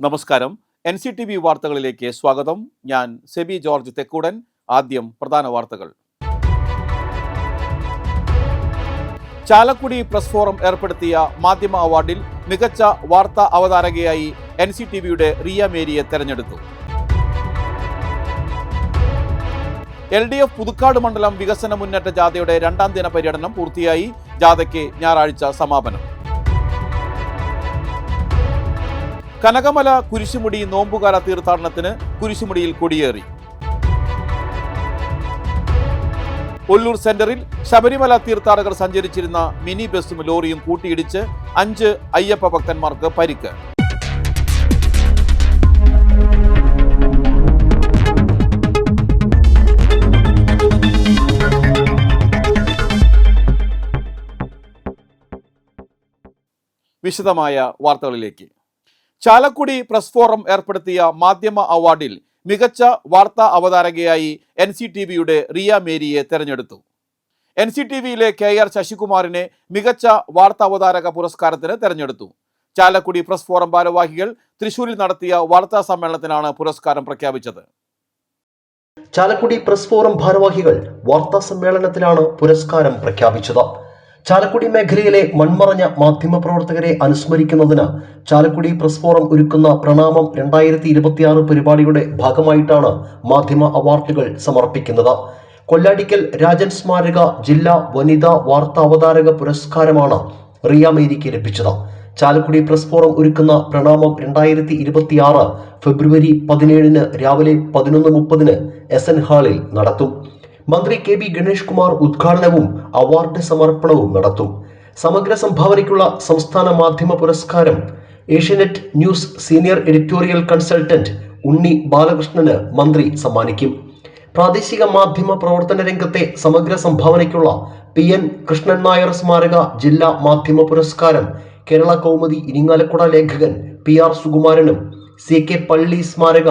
നമസ്കാരം. NCTV വാർത്തകളിലേക്ക് സ്വാഗതം. ഞാൻ സെബി ജോർജ് തെക്കൂടൻ. ആദ്യം പ്രധാന വാർത്തകൾ. ചാലക്കുടി പ്രസ് ഫോറം ഏർപ്പെടുത്തിയ മാധ്യമ അവാർഡിൽ മികച്ച വാർത്താ അവതാരകയായി NCTVയുടെ റിയ മേരിയെ തെരഞ്ഞെടുത്തു. LDF പുതുക്കാട് മണ്ഡലം വികസന മുന്നേറ്റ ജാഥയുടെ രണ്ടാം ദിന പര്യടനം പൂർത്തിയായി. ജാഥയ്ക്ക് ഞായറാഴ്ച സമാപനം. കനകമല കുരിശുമുടി നോമ്പുകാല തീർത്ഥാടനത്തിന് കുരിശുമുടിയിൽ കൊടിയേറി. ഒല്ലൂർ സെന്ററിൽ ശബരിമല തീർത്ഥാടകർ സഞ്ചരിച്ചിരുന്ന മിനി ബസും ലോറിയും കൂട്ടിയിടിച്ച് 5 അയ്യപ്പ ഭക്തന്മാർക്ക് പരിക്ക്. വിശദമായ വാർത്തകളിലേക്ക്. ചാലക്കുടി പ്രസ് ഫോറം ഏർപ്പെടുത്തിയ മാധ്യമ അവാർഡിൽ മികച്ച വാർത്താ അവതാരകയായി NCTVയുടെ റിയ മേരിയെ തെരഞ്ഞെടുത്തു. NCTVയിലെ KR ശശികുമാറിനെ മികച്ച വാർത്താ അവതാരക പുരസ്കാരത്തിന് തെരഞ്ഞെടുത്തു. ചാലക്കുടി പ്രസ് ഫോറം ഭാരവാഹികൾ തൃശൂരിൽ നടത്തിയ വാർത്താ സമ്മേളനത്തിനാണ് പുരസ്കാരം പ്രഖ്യാപിച്ചത്. ചാലക്കുടി പ്രസ് ഫോറം ഭാരവാഹികൾ വാർത്താ സമ്മേളനത്തിലാണ് പുരസ്കാരം പ്രഖ്യാപിച്ചത്. ചാലക്കുടി മേഖലയിലെ മൺമറഞ്ഞ മാധ്യമപ്രവർത്തകരെ അനുസ്മരിക്കുന്നതിന് ചാലക്കുടി പ്രസ് ഫോറം ഒരുക്കുന്ന പ്രണാമം 2026 പരിപാടിയുടെ ഭാഗമായിട്ടാണ് മാധ്യമ അവാർഡുകൾ സമർപ്പിക്കുന്നത്. കൊല്ലാടിക്കൽ രാജൻ സ്മാരക ജില്ലാ വനിതാ വാർത്താ അവതാരക പുരസ്കാരമാണ് റിയ മേരിക്ക് ലഭിച്ചത്. ചാലക്കുടി പ്രസ് ഫോറം ഒരുക്കുന്ന പ്രണാമം 2026 ഫെബ്രുവരി 17 രാവിലെ 11:30 SN ഹാളിൽ നടത്തും. മന്ത്രി KB ഗണേഷ് കുമാർ ഉദ്ഘാടനവും അവാർഡ് സമർപ്പണവും നടത്തും. സമഗ്ര സംഭാവനയ്ക്കുള്ള സംസ്ഥാന മാധ്യമ പുരസ്കാരം Asianet news senior editorial consultant Unni ബാലകൃഷ്ണന് മന്ത്രി സമ്മാനിക്കും. പ്രാദേശിക മാധ്യമ പ്രവർത്തന രംഗത്തെ സമഗ്ര സംഭാവനയ്ക്കുള്ള PN കൃഷ്ണൻ നായർ സ്മാരക ജില്ലാ മാധ്യമ പുരസ്കാരം കേരള കൗമുദി ഇരിങ്ങാലക്കുട ലേഖകൻ PR സുകുമാരനും CK പള്ളി സ്മാരക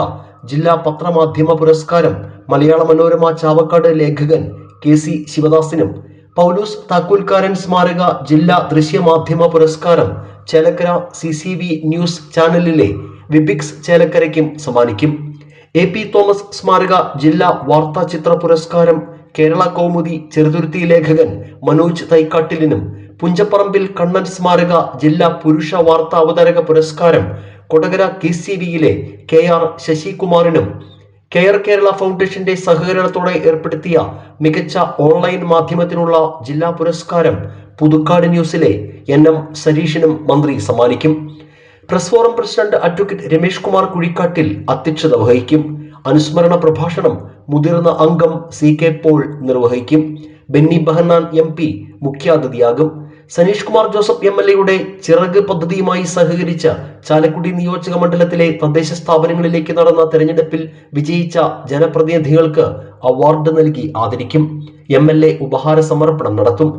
ജില്ലാ പത്രമാധ്യമ പുരസ്കാരം മലയാള മനോരമ ചാവക്കാട് ലേഖകൻ KC ശിവദാസിനും പൗലൂസ് താക്കോൽക്കാരൻ സ്മാരക ജില്ലാ ദൃശ്യമാധ്യമ പുരസ്കാരം ചേലക്കര CCV ന്യൂസ് ചാനലിലെ വിബിക്സ് ചേലക്കരയ്ക്കും സമ്മാനിക്കും. AP തോമസ് സ്മാരക ജില്ലാ വാർത്താ ചിത്ര പുരസ്കാരം കേരള കൗമുദി ചെറുതുരുത്തി ലേഖകൻ മനോജ് തൈക്കാട്ടിലിനും പുഞ്ചപ്പറമ്പിൽ കണ്ണൻ സ്മാരക ജില്ലാ പുരുഷ വാർത്താ അവതാരക പുരസ്കാരം കൊടകര KCVയിലെ KR ശശികുമാറിനും കെയർ കേരള ഫൗണ്ടേഷന്റെ സഹകരണത്തോടെ ഏർപ്പെടുത്തിയ മികച്ച ഓൺലൈൻ മാധ്യമത്തിനുള്ള ജില്ലാ പുരസ്കാരം പുതുക്കാട് ന്യൂസിലെ NM സരീഷിനും മന്ത്രി സമ്മാനിക്കും. Press forum president advocate Ramesh Kumar Kuzhikkattil അധ്യക്ഷത വഹിക്കും. അനുസ്മരണ പ്രഭാഷണം മുതിർന്ന അംഗം CK പോൾ നിർവഹിക്കും. ബെന്നി ബെഹന്നാൻ MP മുഖ്യാതിഥിയാകും. സനീഷ് കുമാർ ജോസഫ് MLAയുടെ ചിറക് പദ്ധതിയുമായി സഹകരിച്ച ചാലക്കുടി നിയോജക മണ്ഡലത്തിലെ തദ്ദേശ സ്ഥാപനങ്ങളിലേക്ക് നടന്ന തെരഞ്ഞെടുപ്പിൽ വിജയിച്ച ജനപ്രതിനിധികൾക്ക് അവാർഡ് നൽകി ആദരിക്കും. MLA ഉപഹാര സമർപ്പണം നടത്തും.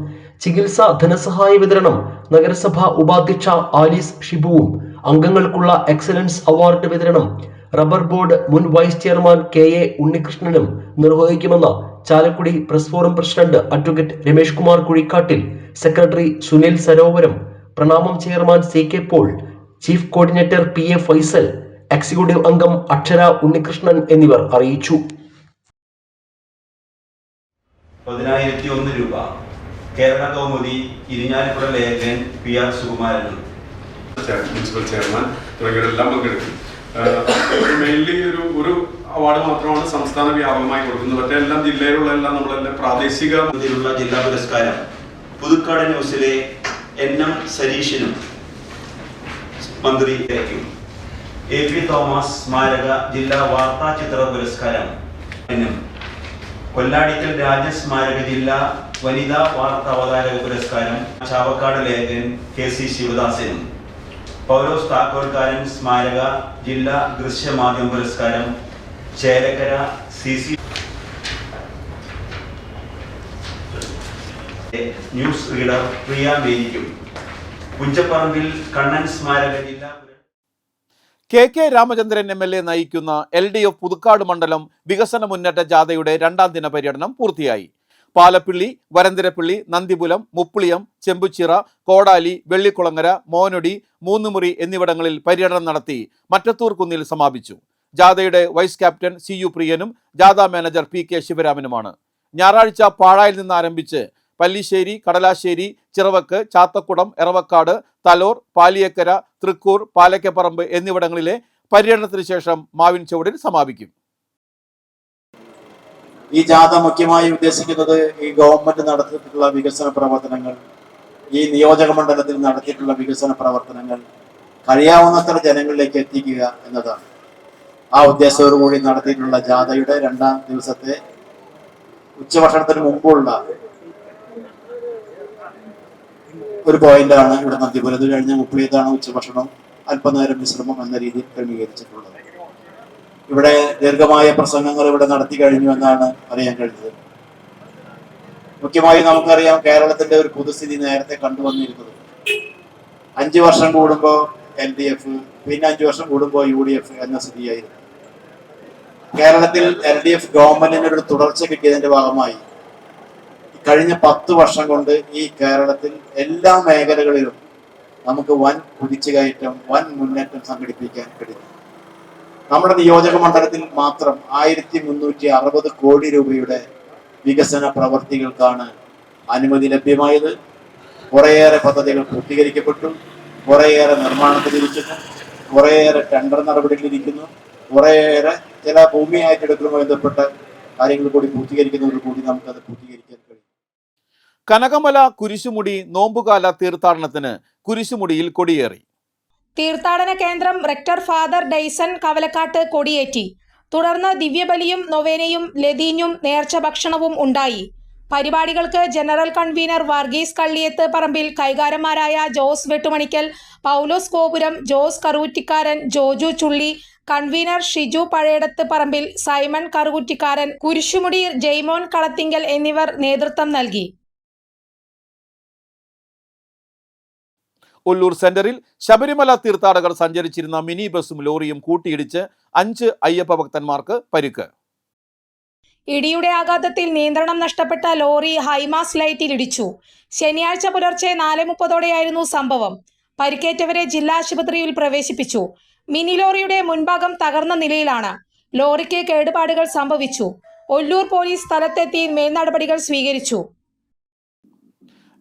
ചികിത്സാ ധനസഹായ വിതരണം നഗരസഭാ ഉപാധ്യക്ഷ ആലീസ് ഷിബുവും അംഗങ്ങൾക്കുള്ള എക്സലൻസ് അവാർഡ് വിതരണം റബ്ബർ ബോർഡ് മുൻ വൈസ് ചെയർമാൻ KA ഉണ്ണികൃഷ്ണനും നിർവഹിക്കുമെന്ന് Chalakudy press forum president advocate Ramesh Kumar Kuzhikkattil, secretary Sunil Sarovaram, Pranamam chairman CK Paul, chief coordinator PA Faisal, executive അംഗം അക്ഷര ഉണ്ണികൃഷ്ണൻ എന്നിവർ അറിയിച്ചു. 1001 രൂപ കേരള കൗമുദി ഇരിങ്ങാലക്കുട ലേഖകൻ PR സുകുമാരനും മുനിസിപ്പൽ ചെയർമാൻ തുടങ്ങിയവരെല്ലാം പങ്കെടുക്കും. മെയിൻലി ഒരു അവാർഡ് മാത്രമാണ് സംസ്ഥാന വ്യാപകമായി കൊടുക്കുന്നത്. മറ്റേ എല്ലാം ജില്ലയിലുള്ള നമ്മളെല്ലാം പ്രാദേശിക ജില്ലാ പുരസ്കാരം പുതുക്കാട് ന്യൂസിലെ NM സരീഷിനും മന്ത്രി AP തോമസ് സ്മാരക ജില്ലാ വാർത്താ ചിത്ര പുരസ്കാരം കൊല്ലാടിക്കൽ രാജൻ സ്മാരക ജില്ലാ വനിതാ വാർത്താ അവതാരക പുരസ്കാരം ചാവക്കാട് ലേഖകൻ KC ശിവദാസിനും പൗലോസ് താക്കോൽക്കാരൻ സ്മാരക ജില്ലാ ദൃശ്യമാധ്യമ പുരസ്കാരം Chelakkara CC news reader Riya മേരിക്കും പുഞ്ചപ്പറമ്പിൽ കണ്ണൻ സ്മാരക ജില്ലാ KK രാമചന്ദ്രൻ MLA നയിക്കുന്ന LDF പുതുക്കാട് മണ്ഡലം വികസന മുന്നേറ്റ ജാഥയുടെ രണ്ടാം ദിന പര്യടനം പൂർത്തിയായി. പാലപ്പിള്ളി, വരന്തരപ്പിള്ളി, നന്ദിപുലം, മുപ്പിളിയം, ചെമ്പുച്ചിറ, കോടാലി, വെള്ളിക്കുളങ്ങര, മോനൊടി, മൂന്നുമുറി എന്നിവിടങ്ങളിൽ പര്യടനം നടത്തി മറ്റത്തൂർ കുന്നിൽ സമാപിച്ചു. ജാഥയുടെ വൈസ് ക്യാപ്റ്റൻ CU പ്രിയനും ജാഥ മാനേജർ PK ശിവരാമനുമാണ്. ഞായറാഴ്ച പാഴായിൽ നിന്ന് ആരംഭിച്ച് പല്ലിശ്ശേരി, കടലാശ്ശേരി, ചിറവക്ക്, ചാത്തക്കുടം, എറവക്കാട്, തലോർ, പാലിയക്കര, തൃക്കൂർ, പാലക്കപ്പറമ്പ് എന്നിവിടങ്ങളിലെ പര്യടനത്തിന് ശേഷം മാവിൻ ചുവടിൽ സമാപിക്കും. ഈ ജാഥ മുഖ്യമായി ഉദ്ദേശിക്കുന്നത് ഈ ഗവൺമെന്റ് നടത്തിയിട്ടുള്ള വികസന പ്രവർത്തനങ്ങൾ, ഈ നിയോജക മണ്ഡലത്തിൽ നടത്തിയിട്ടുള്ള വികസന പ്രവർത്തനങ്ങൾ കഴിയാവുന്നത്ര ജനങ്ങളിലേക്ക് എത്തിക്കുക എന്നതാണ്. ആ ഉദ്ദേശത്തോടുകൂടി നടത്തിയിട്ടുള്ള ജാഥയുടെ 2ാം ദിവസത്തെ ഉച്ചഭക്ഷണത്തിന് മുമ്പുള്ള ഒരു പോയിന്റാണ് ഇവിടെ നന്ദിപുരത്ത്. കഴിഞ്ഞ 30 ഉച്ചഭക്ഷണം, അല്പനേരം വിശ്രമം എന്ന രീതിയിൽ ക്രമീകരിച്ചിട്ടുള്ളത്. ഇവിടെ ദീർഘമായ പ്രസംഗങ്ങൾ ഇവിടെ നടത്തി കഴിഞ്ഞു എന്നാണ് അറിയാൻ കഴിഞ്ഞത്. മുഖ്യമായി നമുക്കറിയാം, കേരളത്തിന്റെ ഒരു പൊതുസ്ഥിതി നേരത്തെ കണ്ടുവന്നിരുന്നത് 5 വർഷം കൂടുമ്പോൾ LDF, പിന്നെ 5 വർഷം കൂടുമ്പോൾ UDF എന്ന സ്ഥിതിയായിരുന്നു. കേരളത്തിൽ LDF ഗവൺമെന്റിന് ഒരു തുടർച്ച കിട്ടിയതിന്റെ ഭാഗമായി കഴിഞ്ഞ 10 വർഷം കൊണ്ട് ഈ കേരളത്തിൽ എല്ലാ മേഖലകളിലും നമുക്ക് വൻ കുതിച്ചുകയറ്റം, വൻ മുന്നേറ്റം സംഘടിപ്പിക്കാൻ കഴിയും. നമ്മുടെ നിയോജക മണ്ഡലത്തിൽ മാത്രം 1360 കോടി രൂപയുടെ വികസന പ്രവർത്തികൾക്കാണ് അനുമതി ലഭ്യമായത്. കുറേയേറെ പദ്ധതികൾ പൂർത്തീകരിക്കപ്പെട്ടു, കുറേയേറെ നിർമ്മാണത്തിലിരിക്കുന്നു, കുറേയേറെ ടെൻഡർ നടപടികളിലിരിക്കുന്നു, കുറേയേറെ ചില ഭൂമി ഏറ്റെടുക്കലുമായി ബന്ധപ്പെട്ട കാര്യങ്ങൾ കൂടി പൂർത്തീകരിക്കുന്നതോടുകൂടി നമുക്കത് പൂർത്തീകരിക്കാൻ കഴിയും. കനകമല കുരിശുമുടി നോമ്പുകാല തീർത്ഥാടനത്തിന് കുരിശുമുടിയിൽ കൊടിയേറി. തീർത്ഥാടന കേന്ദ്രം റെക്ടർ ഫാദർ ഡെയ്സൺ കവലക്കാട്ട് കൊടിയേറ്റി. തുടർന്ന് ദിവ്യബലിയും നൊവേനയും ലതീഞ്ഞും നേർച്ച ഭക്ഷണവും ഉണ്ടായി. പരിപാടികൾക്ക് ജനറൽ കൺവീനർ വർഗീസ് കള്ളിയത്ത് പറമ്പിൽ, കൈകാരന്മാരായ ജോസ് വെട്ടുമണിക്കൽ, പൗലോസ് കോപുരം, ജോസ് കറുകുറ്റിക്കാരൻ, ജോജു ചുള്ളി, കൺവീനർ ഷിജു പഴയടത്ത് പറമ്പിൽ, സൈമൺ കറുകുറ്റിക്കാരൻ, കുരിശുമുടി ജെയ്മോൻ കളത്തിങ്കൽ എന്നിവർ നേതൃത്വം നൽകി. ഒല്ലൂർ സെന്ററിൽ ശബരിമല തീർത്ഥാടകർ സഞ്ചരിച്ചിരുന്ന മിനി ബസും ലോറിയും കൂട്ടിയിടിച്ച് 5 അയ്യപ്പ ഭക്തന്മാർക്ക് പരിക്ക്. ഇടിയുടെ ആഘാതത്തിൽ നിയന്ത്രണം നഷ്ടപ്പെട്ട ലോറി ഹൈമാസ് ലൈറ്റിൽ ഇടിച്ചു. ശനിയാഴ്ച പുലർച്ചെ 4:30ഓടെയായിരുന്നു സംഭവം. പരിക്കേറ്റവരെ ജില്ലാ ആശുപത്രിയിൽ പ്രവേശിപ്പിച്ചു. മിനി ലോറിയുടെ മുൻഭാഗം തകർന്ന നിലയിലാണ്. ലോറിക്ക് കേടുപാടുകൾ സംഭവിച്ചു. ഒല്ലൂർ പോലീസ് സ്ഥലത്തെത്തി മേൽനടപടികൾ സ്വീകരിച്ചു.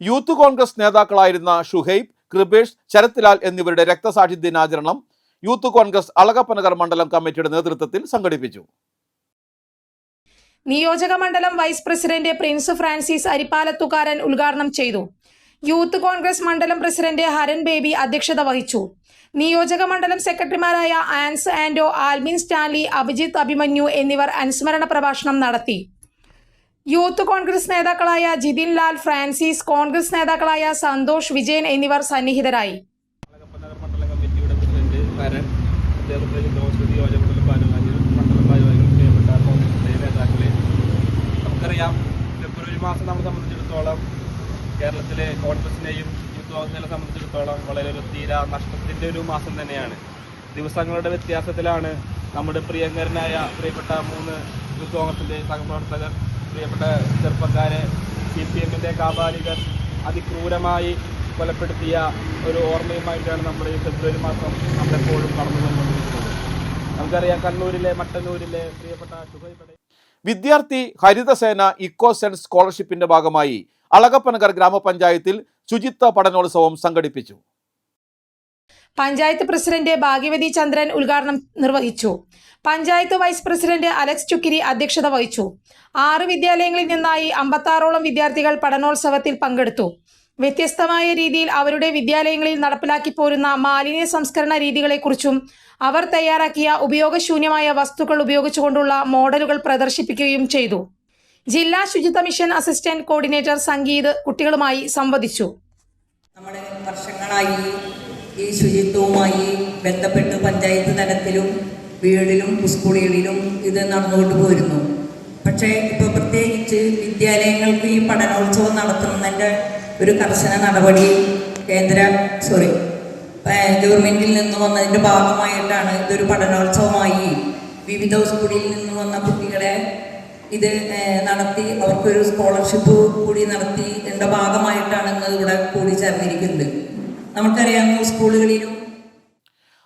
യൂത്ത് കോൺഗ്രസ് നേതാക്കളായിരുന്ന ഷുഹൈബ്, കൃപേഷ്, ശരത് ലാൽ എന്നിവരുടെ രക്തസാക്ഷി ദിനാചരണം യൂത്ത് കോൺഗ്രസ് അളഗപ്പനഗർ മണ്ഡലം കമ്മിറ്റിയുടെ നേതൃത്വത്തിൽ സംഘടിപ്പിച്ചു. നിയോജക മണ്ഡലം വൈസ് പ്രസിഡന്റ് പ്രിൻസ് ഫ്രാൻസിസ് അരിപ്പാലത്തുകാരൻ ഉദ്ഘാടനം ചെയ്തു. യൂത്ത് കോൺഗ്രസ് മണ്ഡലം പ്രസിഡന്റ് ഹരൻ ബേബി അധ്യക്ഷത വഹിച്ചു. നിയോജക മണ്ഡലം സെക്രട്ടറിമാരായ ആൻസ് ആൻഡോ, ആൽബിൻ സ്റ്റാൻലി, അഭിജിത്ത് അഭിമന്യു എന്നിവർ അനുസ്മരണ പ്രഭാഷണം നടത്തി. യൂത്ത് കോൺഗ്രസ് നേതാക്കളായ ജിതിൻ ലാൽ ഫ്രാൻസിസ്, കോൺഗ്രസ് നേതാക്കളായ സന്തോഷ് വിജയൻ എന്നിവർ സന്നിഹിതരായി. നമുക്കറിയാം, ഫെബ്രുവരി മാസം നമ്മളെ സംബന്ധിച്ചിടത്തോളം കേരളത്തിലെ കോൺഗ്രസിനെയും യൂത്ത് കോൺഗ്രസിനെ സംബന്ധിച്ചിടത്തോളം വളരെ ഒരു തീരാ നഷ്ടത്തിൻ്റെ ഒരു മാസം തന്നെയാണ്. ദിവസങ്ങളുടെ വ്യത്യാസത്തിലാണ് നമ്മുടെ പ്രിയങ്കരനായ പ്രിയപ്പെട്ട 3 യൂത്ത് കോൺഗ്രസിൻ്റെ സഹപ്രവർത്തകർ, പ്രിയപ്പെട്ട ചെറുപ്പക്കാരെ CPM-ന്റെ കാബാലികർ അതിക്രൂരമായി കൊലപ്പെടുത്തിയ ഒരു ഓർമ്മയുമായിട്ടാണ് നമ്മുടെ ഈ ഫെബ്രുവരി മാസം നമ്മളെപ്പോഴും കടന്നു വന്നുകൊണ്ടിരിക്കുന്നത്. നമുക്കറിയാം, കണ്ണൂരിലെ മട്ടന്നൂരിലെ പ്രിയപ്പെട്ട ഷുഹൈബ് വിദ്യാർത്ഥി ഹരിതസേന ഇക്കോസെൻസ് സ്കോളർഷിപ്പിന്റെ ഭാഗമായി അളഗപ്പനഗർ ഗ്രാമപഞ്ചായത്തിൽ ശുചിത്വ പഠനോത്സവം സംഘടിപ്പിച്ചു. പഞ്ചായത്ത് പ്രസിഡന്റ് ഭാഗ്യവതി ചന്ദ്രൻ ഉദ്ഘാടനം നിർവഹിച്ചു. Panchayat vice president Alex Chukkiri അധ്യക്ഷത വഹിച്ചു. 6 വിദ്യാലയങ്ങളിൽ നിന്നായി 56ഓളം വിദ്യാർത്ഥികൾ പഠനോത്സവത്തിൽ പങ്കെടുത്തു. വ്യത്യസ്തമായ രീതിയിൽ അവരുടെ വിദ്യാലയങ്ങളിൽ നടപ്പിലാക്കി പോരുന്ന മാലിന്യ സംസ്കരണ രീതികളെക്കുറിച്ചും അവർ തയ്യാറാക്കിയ ഉപയോഗശൂന്യമായ വസ്തുക്കൾ ഉപയോഗിച്ചുകൊണ്ടുള്ള മോഡലുകൾ പ്രദർശിപ്പിക്കുകയും ചെയ്തു. ജില്ലാ ശുചിത്വ മിഷൻ അസിസ്റ്റന്റ് കോർഡിനേറ്റർ സംഗീത് കുട്ടികളുമായി സംവദിച്ചു. നമ്മുടെ വർഷങ്ങളായി ഈ ശുചിത്വവുമായി ബന്ധപ്പെട്ട് പഞ്ചായത്ത് തലത്തിലും വീടിലും സ്കൂളുകളിലും ഇത് നടന്നുകൊണ്ട് പോയിരുന്നു. പക്ഷേ ഇപ്പോൾ പ്രത്യേകിച്ച് വിദ്യാലയങ്ങൾക്ക് ഈ പഠനോത്സവം നടത്തുന്നതിൻ്റെ ഒരു കർശന നടപടി ഗവൺമെൻറ്റിൽ നിന്ന് വന്നതിൻ്റെ ഭാഗമായിട്ടാണ് ഇതൊരു പഠനോത്സവമായി വിവിധ സ്കൂളിൽ നിന്ന് വന്ന കുട്ടികളെ ഇത് നടത്തി അവർക്കൊരു സ്കോളർഷിപ്പ് കൂടി നടത്തിയുടെ ഭാഗമായിട്ടാണ് ഇന്ന് ഇവിടെ കൂടി ചേർന്നിരിക്കുന്നത്. നമുക്കറിയാവുന്ന സ്കൂളുകളിലും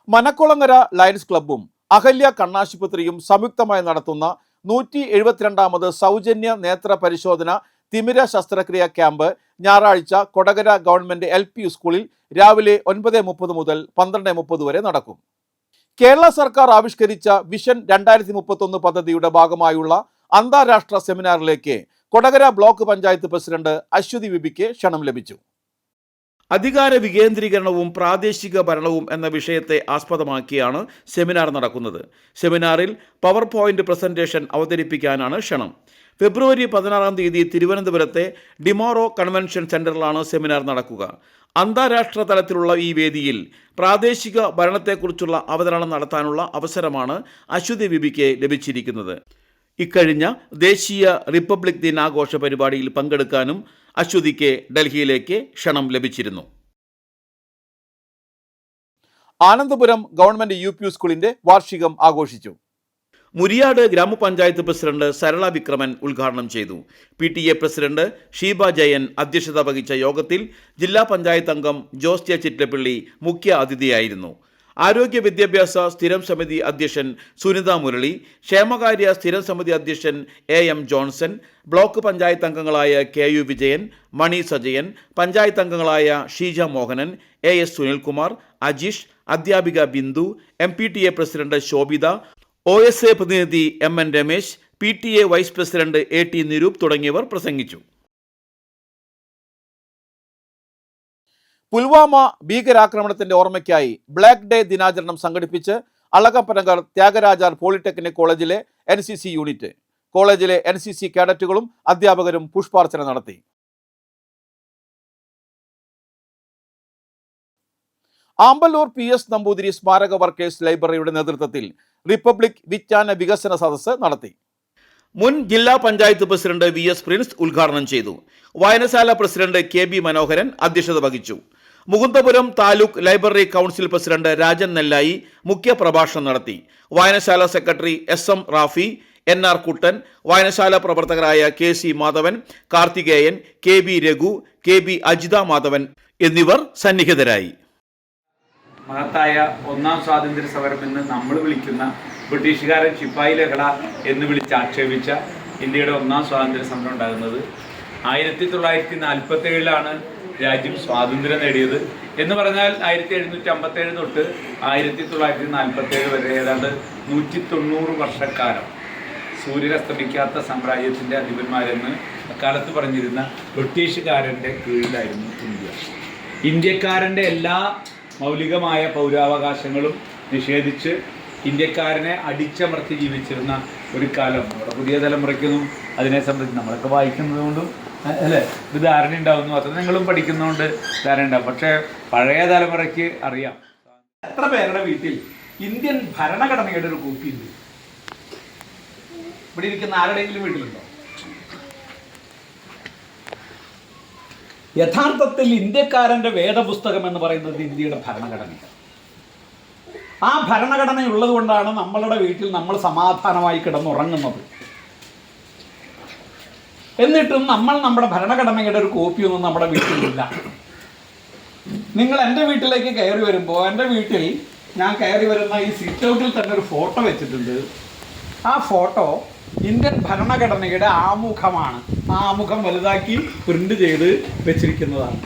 മനക്കുളങ്ങര ലയൺസ് ക്ലബ്ബും അഹല്യ കണ്ണാശുപത്രിയും സംയുക്തമായി നടത്തുന്ന 172ാമത് സൗജന്യ നേത്ര പരിശോധന തിമിര ശസ്ത്രക്രിയ ക്യാമ്പ് ഞായറാഴ്ച കൊടകര ഗവൺമെന്റ് LP സ്കൂളിൽ രാവിലെ 9:30 മുതൽ 12:30 വരെ നടക്കും. കേരള സർക്കാർ ആവിഷ്കരിച്ച വിഷൻ 2031 പദ്ധതിയുടെ ഭാഗമായുള്ള അന്താരാഷ്ട്ര സെമിനാറിലേക്ക് കൊടകര ബ്ലോക്ക് പഞ്ചായത്ത് പ്രസിഡന്റ് അശ്വതി വിപിക്ക് ക്ഷണം ലഭിച്ചു. അധികാര വികേന്ദ്രീകരണവും പ്രാദേശിക ഭരണവും എന്ന വിഷയത്തെ ആസ്പദമാക്കിയാണ് സെമിനാർ നടക്കുന്നത്. സെമിനാറിൽ പവർ പോയിന്റ് പ്രസന്റേഷൻ അവതരിപ്പിക്കാനാണ് ക്ഷണം. ഫെബ്രുവരി 16-ാം തീയതി തിരുവനന്തപുരത്തെ ഡിമോറോ കൺവെൻഷൻ സെന്ററിലാണ് സെമിനാർ നടക്കുക. അന്താരാഷ്ട്ര തലത്തിലുള്ള ഈ വേദിയിൽ പ്രാദേശിക ഭരണത്തെക്കുറിച്ചുള്ള അവതരണം നടത്താനുള്ള അവസരമാണ് അശ്വതി വിപിക്ക് ലഭിച്ചിരിക്കുന്നത്. ഇക്കഴിഞ്ഞ ദേശീയ റിപ്പബ്ലിക് ദിനാഘോഷ പരിപാടിയിൽ പങ്കെടുക്കാനും അശ്വതിക്ക് ഡൽഹിയിലേക്ക് ക്ഷണം ലഭിച്ചിരുന്നു. ആനന്ദപുരം ഗവൺമെന്റ് UP സ്കൂളിന്റെ വാർഷികം ആഘോഷിച്ചു. മുരിയാട് ഗ്രാമപഞ്ചായത്ത് പ്രസിഡന്റ് സരള വിക്രമൻ ഉദ്ഘാടനം ചെയ്തു. PTA പ്രസിഡന്റ് ഷീബ ജയൻ അധ്യക്ഷത വഹിച്ച യോഗത്തിൽ ജില്ലാ പഞ്ചായത്ത് അംഗം ജോസ് ജെ ചിറ്റപ്പള്ളി മുഖ്യ അതിഥിയായിരുന്നു. ആരോഗ്യ വിദ്യാഭ്യാസ സ്ഥിരം സമിതി അധ്യക്ഷൻ സുനിത മുരളി, ക്ഷേമകാര്യ സ്ഥിരം സമിതി അധ്യക്ഷൻ AM ജോൺസൺ, ബ്ലോക്ക് പഞ്ചായത്ത് അംഗങ്ങളായ KU വിജയൻ, മണി സജയൻ, പഞ്ചായത്ത് അംഗങ്ങളായ ഷീജ മോഹനൻ, AS സുനിൽകുമാർ, അജീഷ്, അധ്യാപിക Bindu, MPTA president Shobhitha, OSA പ്രതിനിധി MN Ramesh, PTA vice president AT Niroop തുടങ്ങിയവർ പ്രസംഗിച്ചു. പുൽവാമ ഭീകരാക്രമണത്തിന്റെ ഓർമ്മയ്ക്കായി ബ്ലാക്ക് ഡേ ദിനാചരണം സംഘടിപ്പിച്ച് അളകപ്പനഗർ ത്യാഗരാജാർ പോളിടെക്നിക് കോളേജിലെ NCC യൂണിറ്റ്. കോളേജിലെ NCC കേഡറ്റുകളും അധ്യാപകരും പുഷ്പാർച്ചന നടത്തി. ആമ്പല്ലൂർ PS നമ്പൂതിരി സ്മാരക വർക്കേഴ്സ് ലൈബ്രറിയുടെ നേതൃത്വത്തിൽ റിപ്പബ്ലിക് വിജ്ഞാന വികസന സദസ്സ് നടത്തി. മുൻ ജില്ലാ പഞ്ചായത്ത് പ്രസിഡന്റ് VS പ്രിൻസ് ഉദ്ഘാടനം ചെയ്തു. വായനശാല പ്രസിഡന്റ് KB മനോഹരൻ അധ്യക്ഷത വഹിച്ചു. Mukundapuram taluk library council president Rajan Nellayi മുഖ്യ പ്രഭാഷണം നടത്തി. വായനശാല secretary SM Rafi, NR Kuttan, വായനശാല പ്രവർത്തകരായ KC Madhavan, Karthikeyan, KB Raghu, KB Ajitha Madhavan എന്നിവർ സന്നിഹിതരായി. മഹത്തായ ഒന്നാം സ്വാതന്ത്ര്യ സമരം എന്ന് നമ്മൾ വിളിക്കുന്ന ബ്രിട്ടീഷുകാരൻ ശിപ്പായി ലഹള എന്ന് വിളിച്ചാക്ഷേപിച്ച ഇന്ത്യയുടെ ഒന്നാം സ്വാതന്ത്ര്യ സമരം ഉണ്ടാകുന്നത് 1947 രാജ്യം സ്വാതന്ത്ര്യം നേടിയത്. എന്ന് പറഞ്ഞാൽ 1757 തൊട്ട് 1947 വരെ ഏതാണ്ട് 190 വർഷക്കാലം സൂര്യനസ്തമിക്കാത്ത സാമ്രാജ്യത്തിൻ്റെ അധിപന്മാരെന്ന് അക്കാലത്ത് പറഞ്ഞിരുന്ന ബ്രിട്ടീഷുകാരൻ്റെ കീഴിലായിരുന്നു ഇന്ത്യ. ഇന്ത്യക്കാരൻ്റെ എല്ലാ മൗലികമായ പൗരാവകാശങ്ങളും നിഷേധിച്ച് ഇന്ത്യക്കാരനെ അടിച്ചമർത്തി ജീവിച്ചിരുന്ന ഒരു കാലം നമ്മുടെ പുതിയ തലമുറയ്ക്കൊന്നും അതിനെ സംബന്ധിച്ച് നമ്മളൊക്കെ വായിക്കുന്നതുകൊണ്ടും അല്ലേ ഇത് ധാരണ ഉണ്ടാവുന്നു. അത് നിങ്ങളും പഠിക്കുന്നതുകൊണ്ട് ധാരണ ഉണ്ടാവും. പക്ഷേ പഴയ തലമുറയ്ക്ക് അറിയാം. എത്ര പേരുടെ വീട്ടിൽ ഇന്ത്യൻ ഭരണഘടനയുടെ ഒരു കോപ്പി ഉണ്ട്? ഇവിടെ ഇരിക്കുന്ന ആരുടെയെങ്കിലും വീട്ടിലുണ്ടോ? യഥാർത്ഥത്തിൽ ഇന്ത്യക്കാരൻ്റെ വേദപുസ്തകം എന്ന് പറയുന്നത് ഇന്ത്യയുടെ ഭരണഘടനയാണ്. ആ ഭരണഘടന ഉള്ളത് കൊണ്ടാണ് നമ്മളുടെ വീട്ടിൽ നമ്മൾ സമാധാനമായി കിടന്നുറങ്ങുന്നത്. എന്നിട്ടും നമ്മൾ നമ്മുടെ ഭരണഘടനയുടെ ഒരു കോപ്പിയൊന്നും നമ്മുടെ വീട്ടിലില്ല. നിങ്ങൾ എൻ്റെ വീട്ടിലേക്ക് കയറി വരുമ്പോൾ എൻ്റെ വീട്ടിൽ ഞാൻ കയറി വരുന്ന ഈ സിറ്റ് ഔട്ടിൽ തന്നെ ഒരു ഫോട്ടോ വെച്ചിട്ടുണ്ട്. ആ ഫോട്ടോ ഇന്ത്യൻ ഭരണഘടനയുടെ ആമുഖമാണ്. ആ ആമുഖം വലുതാക്കി പ്രിന്റ് ചെയ്ത് വെച്ചിരിക്കുന്നതാണ്.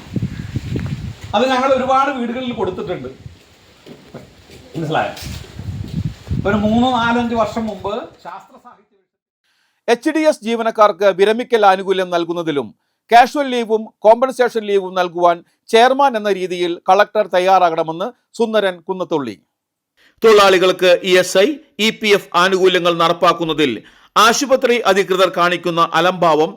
അത് ഞങ്ങൾ ഒരുപാട് വീടുകളിൽ കൊടുത്തിട്ടുണ്ട്. മനസ്സിലായോ? ഒരു 3-4-5 വർഷം മുമ്പ് ശാസ്ത്ര സാഹിത്യ HDS ജീവനക്കാർക്ക് വിരമിക്കൽ ആനുകൂല്യം നൽകുന്നതിലും കാഷ്വൽ ലീവും കോമ്പൻസേഷൻ ലീവും നൽകുവാൻ ചെയർമാൻ എന്ന രീതിയിൽ കളക്ടർ തയ്യാറാകണമെന്ന് സുന്ദരൻ കുന്നത്തുള്ളി. തൊഴിലാളികൾക്ക് ESI, EPF ആനുകൂല്യങ്ങൾ നടപ്പാക്കുന്നതിൽ ആശുപത്രി അധികൃതർ കാണിക്കുന്ന അലംഭാവം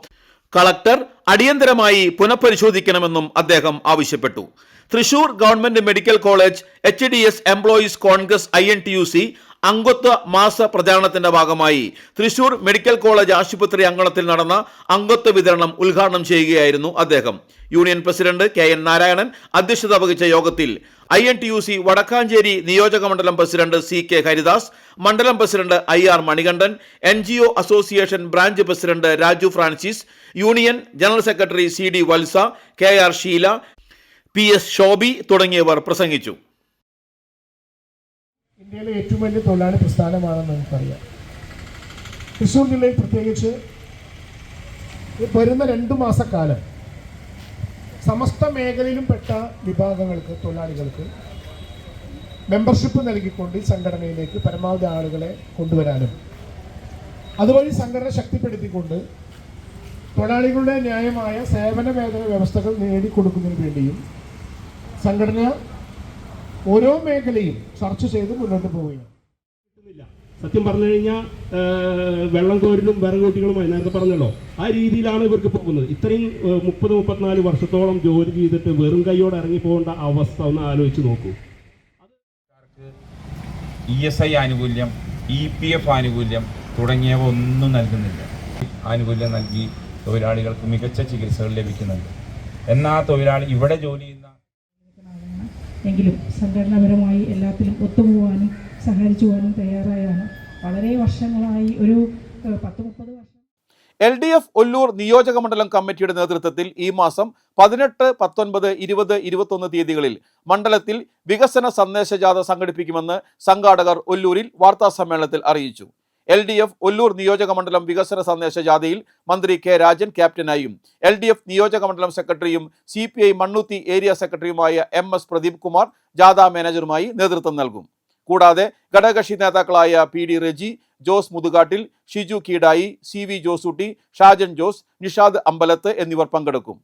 കളക്ടർ അടിയന്തരമായി പുനഃപരിശോധിക്കണമെന്നും അദ്ദേഹം ആവശ്യപ്പെട്ടു. Thrissur government medical college HDS employees Congress INTUC അംഗത്വ മാസ പ്രചാരണത്തിന്റെ ഭാഗമായി തൃശൂർ മെഡിക്കൽ കോളേജ് ആശുപത്രി അങ്കണത്തിൽ നടന്ന അംഗത്വ വിതരണം ഉദ്ഘാടനം ചെയ്യുകയായിരുന്നു അദ്ദേഹം. യൂണിയൻ പ്രസിഡന്റ് KN നാരായണൻ അധ്യക്ഷത വഹിച്ച യോഗത്തിൽ INTUC വടക്കാഞ്ചേരി നിയോജക മണ്ഡലം പ്രസിഡന്റ് CK ഹരിദാസ്, മണ്ഡലം president IR Manikandan, NGO association branch president Raju Francis, union general secretary CD വത്സ, KR ഷീല, PS ശോഭി തുടങ്ങിയവർ പ്രസംഗിച്ചു. ഇന്ത്യയിലെ ഏറ്റവും വലിയ തൊഴിലാളി പ്രസ്ഥാനമാണെന്ന് നമുക്കറിയാം. തൃശ്ശൂർ ജില്ലയിൽ പ്രത്യേകിച്ച് വരുന്ന 2 മാസക്കാലം സമസ്ത മേഖലയിലും പെട്ട വിഭാഗങ്ങൾക്ക്, തൊഴിലാളികൾക്ക് മെമ്പർഷിപ്പ് നൽകിക്കൊണ്ട് ഈ സംഘടനയിലേക്ക് പരമാവധി ആളുകളെ കൊണ്ടുവരാനും അതുവഴി സംഘടന ശക്തിപ്പെടുത്തിക്കൊണ്ട് തൊഴിലാളികളുടെ ന്യായമായ സേവന വേതന വ്യവസ്ഥകൾ നേടിക്കൊടുക്കുന്നതിന് വേണ്ടിയും സംഘടന ഓരോ മേഖലയും ചർച്ച ചെയ്ത് മുന്നോട്ട് പോവുകയാണ്. സത്യം പറഞ്ഞു കഴിഞ്ഞാൽ വെള്ളം കോരിലും വിറകുകൂട്ടികളുമായി നേരത്തെ പറഞ്ഞല്ലോ, ആ രീതിയിലാണ് ഇവർക്ക് പോകുന്നത്. ഇത്രയും 30-34 വർഷത്തോളം ജോലി ചെയ്തിട്ട് വെറും കൈയോടെ ഇറങ്ങി പോകേണ്ട അവസ്ഥ ഒന്ന് ആലോചിച്ച് നോക്കൂ. ESI ആനുകൂല്യം, EPF ആനുകൂല്യം തുടങ്ങിയവ ഒന്നും നൽകുന്നില്ല. ആനുകൂല്യം നൽകി തൊഴിലാളികൾക്ക് മികച്ച ചികിത്സകൾ ലഭിക്കുന്നുണ്ട്. എന്നാൽ തൊഴിലാളി ഇവിടെ ജോലി ചെയ്യുന്ന എങ്കിലും സംഘടനാപരമായി എല്ലാത്തിലും ഒത്തുപോകാനും സഹകരിച്ചു പോകാനും തയ്യാറായാണ്. വളരെ വർഷങ്ങളായി ഒരു 10-30 വർഷം LDF ഒല്ലൂർ നിയോജക മണ്ഡലം കമ്മിറ്റിയുടെ നേതൃത്വത്തിൽ ഈ മാസം 18, 19, 20, 21 തീയതികളിൽ മണ്ഡലത്തിൽ വികസന സന്ദേശജാഥ സംഘടിപ്പിക്കുമെന്ന് സംഘാടകർ ഒല്ലൂരിൽ വാർത്താസമ്മേളനത്തിൽ അറിയിച്ചു. LDF ഒല്ലൂർ നിയോജക മണ്ഡലം വികസന സന്ദേശ ജാഥയിൽ മന്ത്രി K രാജൻ ക്യാപ്റ്റനായും LDF നിയോജക മണ്ഡലം സെക്രട്ടറിയും CPI മണ്ണുത്തി ഏരിയ സെക്രട്ടറിയുമായ MS പ്രദീപ് കുമാർ ജാഥ മാനേജറുമായി നേതൃത്വം നൽകും. കൂടാതെ ഘടകകക്ഷി നേതാക്കളായ PD റെജി, ജോസ് മുതുകാട്ടിൽ, ഷിജു കീടായി, CV ജോസൂട്ടി, ഷാജൻ ജോസ്, നിഷാദ് അമ്പലത്ത് എന്നിവർ പങ്കെടുക്കും.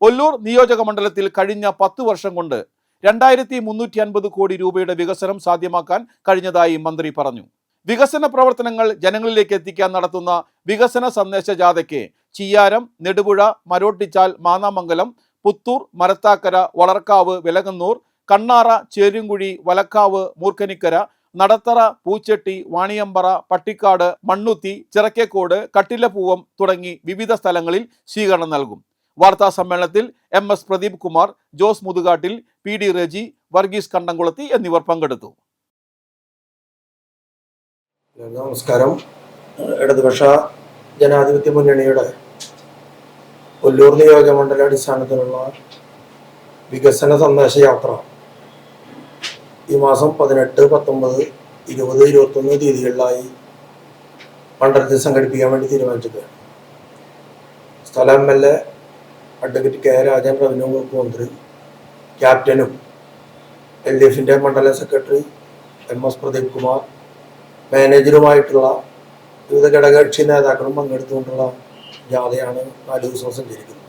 ഒല്ലൂർ നിയോജക മണ്ഡലത്തിൽ കഴിഞ്ഞ 10 വർഷം കൊണ്ട് 2350 കോടി രൂപയുടെ വികസനം സാധ്യമാക്കാൻ കഴിഞ്ഞതായി മന്ത്രി പറഞ്ഞു. വികസന പ്രവർത്തനങ്ങൾ ജനങ്ങളിലേക്ക് എത്തിക്കാൻ നടത്തുന്ന വികസന സന്ദേശ ജാഥയ്ക്ക് ചിയ്യാരം, നെടുപുഴ, മരോട്ടിച്ചാൽ, മാന്നാമംഗലം, പുത്തൂർ, മരത്താക്കര, വളർക്കാവ്, വെലകന്നൂർ, കണ്ണാറ, ചേരുംകുഴി, വലക്കാവ്, മൂർക്കനിക്കര, നടത്തറ, പൂച്ചെട്ടി, വാണിയമ്പറ, പട്ടിക്കാട്, മണ്ണുത്തി, ചിറക്കേക്കോട്, കട്ടിലപ്പൂവം തുടങ്ങി വിവിധ സ്ഥലങ്ങളിൽ സ്വീകരണം നൽകും. വാർത്താ സമ്മേളനത്തിൽ MS പ്രദീപ് കുമാർ, ജോസ് മുതുകാട്ടിൽ, PD റെജി, വർഗീസ് കണ്ടംകുളത്തി എന്നിവർ പങ്കെടുത്തു. നമസ്കാരം. ഇടതുപക്ഷ ജനാധിപത്യ മുന്നണിയുടെ ഒല്ലൂർ നിയോജക മണ്ഡല അടിസ്ഥാനത്തിലുള്ള വികസന സന്ദേശയാത്ര ഈ മാസം 18, 19, 20, 21 തീയതികളിലായി മണ്ഡലത്തിൽ സംഘടിപ്പിക്കാൻ വേണ്ടി തീരുമാനിച്ചിരിക്കുകയാണ്. സ്ഥല MLA advocate K Rajan, revenue വകുപ്പ് മന്ത്രി, ക്യാപ്റ്റനും LDFന്റെ മണ്ഡലം സെക്രട്ടറി MS പ്രദീപ് കുമാർ, മാനേജറുമായിട്ടുള്ള വിവിധ ഘടകകക്ഷി നേതാക്കളും പങ്കെടുത്തുകൊണ്ടുള്ള ജാഥയാണ് 4 ദിവസം സഞ്ചരിക്കുന്നത്.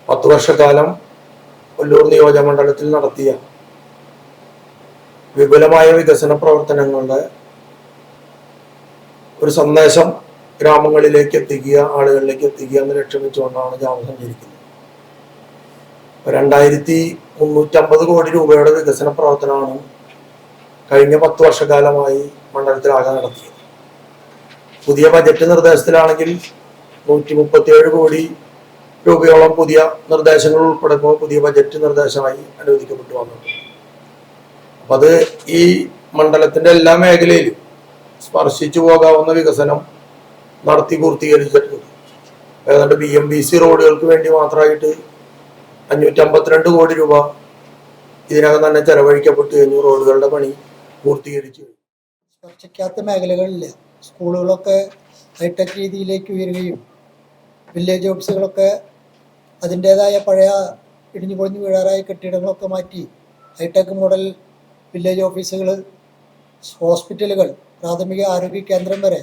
10 വർഷക്കാലം ഒല്ലൂർ നിയോജക മണ്ഡലത്തിൽ നടത്തിയ വിപുലമായ വികസന പ്രവർത്തനങ്ങളുടെ ഒരു സന്ദേശം ഗ്രാമങ്ങളിലേക്ക് എത്തിക്കുക, ആളുകളിലേക്ക് എത്തിക്കുക എന്ന് ലക്ഷ്യം വെച്ചുകൊണ്ടാണ് ജാഥ സഞ്ചരിക്കുന്നത്. 2350 കോടി രൂപയുടെ വികസന പ്രവർത്തനമാണ് കഴിഞ്ഞ 10 വർഷക്കാലമായി മണ്ഡലത്തിലാകെ നടത്തിയത്. പുതിയ ബജറ്റ് നിർദ്ദേശത്തിലാണെങ്കിൽ 137 കോടി രൂപയോളം പുതിയ നിർദ്ദേശങ്ങൾ ഉൾപ്പെടെ പുതിയ ബജറ്റ് നിർദ്ദേശമായി അനുവദിക്കപ്പെട്ടു വന്നിട്ടുണ്ട്. അപ്പം അത് ഈ മണ്ഡലത്തിന്റെ എല്ലാ മേഖലയിലും സ്പർശിച്ചു പോകാവുന്ന വികസനം നടത്തി പൂർത്തീകരിച്ചിട്ടുണ്ട്. ഏതാണ്ട് BMBC റോഡുകൾക്ക് വേണ്ടി മാത്രമായിട്ട് 552 കോടി രൂപ ഇതിനകം തന്നെ ചെലവഴിക്കപ്പെട്ട് കഴിഞ്ഞു. റോഡുകളുടെ പണി പൂർത്തീകരിച്ചു. സ്പർശിക്കാത്ത മേഖലകളില്ല. സ്കൂളുകളൊക്കെ ഹൈടെക് രീതിയിലേക്ക് ഉയരുകയും വില്ലേജ് ഓഫീസുകളൊക്കെ അതിൻ്റേതായ പഴയ ഇടിഞ്ഞു പൊളിഞ്ഞു വീഴാറായ കെട്ടിടങ്ങളൊക്കെ മാറ്റി ഹൈടെക് മോഡൽ വില്ലേജ് ഓഫീസുകൾ, ഹോസ്പിറ്റലുകൾ, പ്രാഥമിക ആരോഗ്യ കേന്ദ്രം വരെ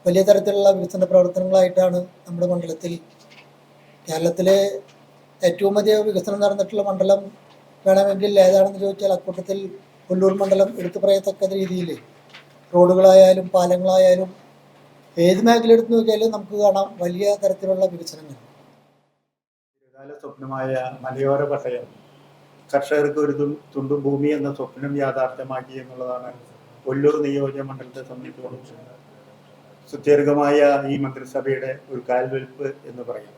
വലിയ തരത്തിലുള്ള വികസന പ്രവർത്തനങ്ങളായിട്ടാണ് നമ്മുടെ മണ്ഡലത്തിൽ, കേരളത്തിലെ ഏറ്റവും അധികം വികസനം നടന്നിട്ടുള്ള മണ്ഡലം വേണമെങ്കിൽ ഏതാണെന്ന് ചോദിച്ചാൽ അക്കൂട്ടത്തിൽ ഒല്ലൂർ മണ്ഡലം എടുത്തു പറയത്തക്ക രീതിയിൽ റോഡുകളായാലും പാലങ്ങളായാലും ഏത് മേഖല എടുത്ത് നോക്കിയാലും നമുക്ക് കാണാം വലിയ തരത്തിലുള്ള വികസനങ്ങൾ. ദീർഘകാല സ്വപ്നമായ മലയോര പട്ടയം കർഷകർക്ക് ഒരു തുണ്ടും ഭൂമി എന്ന സ്വപ്നം യാഥാർത്ഥ്യമാക്കി എന്നുള്ളതാണ് ഒല്ലൂർ നിയോജക മണ്ഡലത്തെ സംബന്ധിച്ചിടത്തോളം സുദീർഘമായ ഈ മന്ത്രിസഭയുടെ ഒരു കാൽവെൽപ്പ് എന്ന് പറയാം.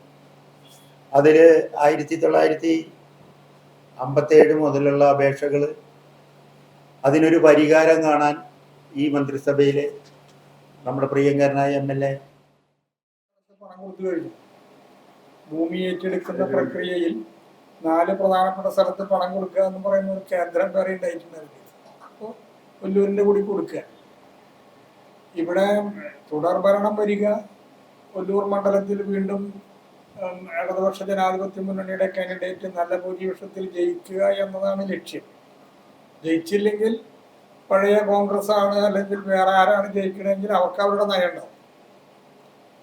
അതിൽ 1957 മുതലുള്ള അപേക്ഷകൾ, അതിനൊരു പരിഹാരം കാണാൻ ഈ മന്ത്രിസഭയിലെ നമ്മുടെ പ്രിയങ്കരനായ MLA പണം കൊടുത്തു കഴിഞ്ഞു. ഭൂമി ഏറ്റെടുക്കുന്ന പ്രക്രിയയിൽ 4 പ്രധാനപ്പെട്ട സ്ഥലത്ത് പണം കൊടുക്കുക എന്ന് പറയുന്ന ഒരു കേന്ദ്രം വേറെ ഉണ്ടായിട്ടുണ്ടാവില്ല. അപ്പോൾ ഒല്ലൂരിൻ്റെ കൂടി കൊടുക്കുക. ഇവിടെ തുടർഭരണം വരിക, ഒല്ലൂർ മണ്ഡലത്തിൽ വീണ്ടും ഇടതുപക്ഷ ജനാധിപത്യ മുന്നണിയുടെ കാൻഡിഡേറ്റ് നല്ല ഭൂരിപക്ഷത്തിൽ ജയിക്കുക എന്നതാണ് ലക്ഷ്യം. ജയിച്ചില്ലെങ്കിൽ പഴയ കോൺഗ്രസ് ആണ് അല്ലെങ്കിൽ വേറെ ആരാണ് ജയിക്കണമെങ്കിൽ അവർക്ക് അവരുടെ നയം ഉണ്ടാവും.